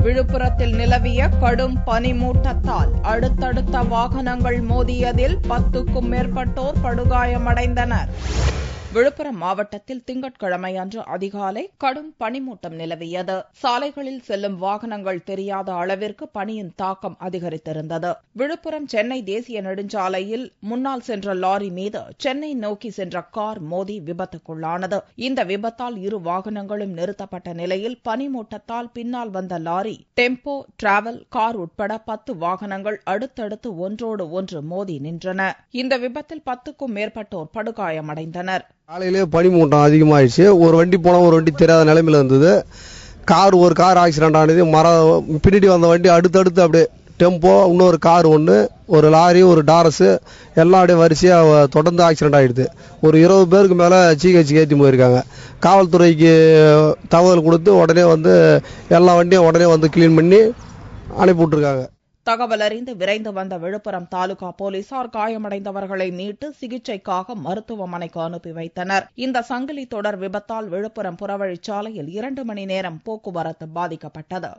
விழுப்புரத்தில் நிலவிய கடும் பனிமூட்டத்தால் அடுத்தடுத்த வாகனங்கள் மோதியதில் 10க்கும் மேற்பட்டோர் படுகாயமடைந்தனர். விழுப்புரம் மாவட்டத்தில் திங்கட்கிழமை அன்று அதிகாலை கடும் பனிமூட்டம் நிலவியது. சாலைகளில் செல்லும் வாகனங்கள் தெரியாத அளவிற்கு பனியின் தாக்கம் அதிகரித்திருந்தது. விழுப்புரம் சென்னை தேசிய நெடுஞ்சாலையில் முன்னால் சென்ற லாரி மீது சென்னை நோக்கி சென்ற கார் மோதி விபத்துக்குள்ளானது. இந்த விபத்தால் இரு வாகனங்களும் நிறுத்தப்பட்ட நிலையில் பனிமூட்டத்தால் பின்னால் வந்த லாரி, டெம்போ, டிராவல் கார் உட்பட 10 வாகனங்கள் அடுத்தடுத்து ஒன்றோடு ஒன்று மோதி நின்றன. இந்த விபத்தில் 10க்கும் மேற்பட்டோர் படுகாயமடைந்தனர். காலையிலே பனிமூட்டம் அதிகமாகிடுச்சு. ஒரு வண்டி போனால் ஒரு வண்டி தெரியாத நிலைமையில் இருந்தது. ஒரு கார் ஆக்சிடென்ட் ஆனது. பின்னாடி வந்த வண்டி அடுத்தடுத்து அப்படியே டெம்போ, இன்னொரு கார் ஒன்று, ஒரு லாரி, ஒரு டாரஸு எல்லாம் அப்படியே வரிசையாக தொடர்ந்து ஆக்சிடென்ட் ஆகிடுது. ஒரு 20 பேருக்கு மேலே ஜிஹெச் ஏற்றி போயிருக்காங்க. காவல்துறைக்கு தகவல் கொடுத்து உடனே வந்து எல்லா வண்டியும் உடனே வந்து கிளீன் பண்ணி அனுப்பி விட்டுருக்காங்க. தகவல் அறிந்து விரைந்து வந்த விழுப்புரம் தாலுகா போலீசார் காயமடைந்தவர்களை மீட்டு சிகிச்சைக்காக மருத்துவமனைக்கு அனுப்பி வைத்தனர். இந்த சங்கிலி தொடர் விபத்தால் விழுப்புரம் புறவழிச்சாலையில் 2 மணி நேரம் போக்குவரத்து பாதிக்கப்பட்டது.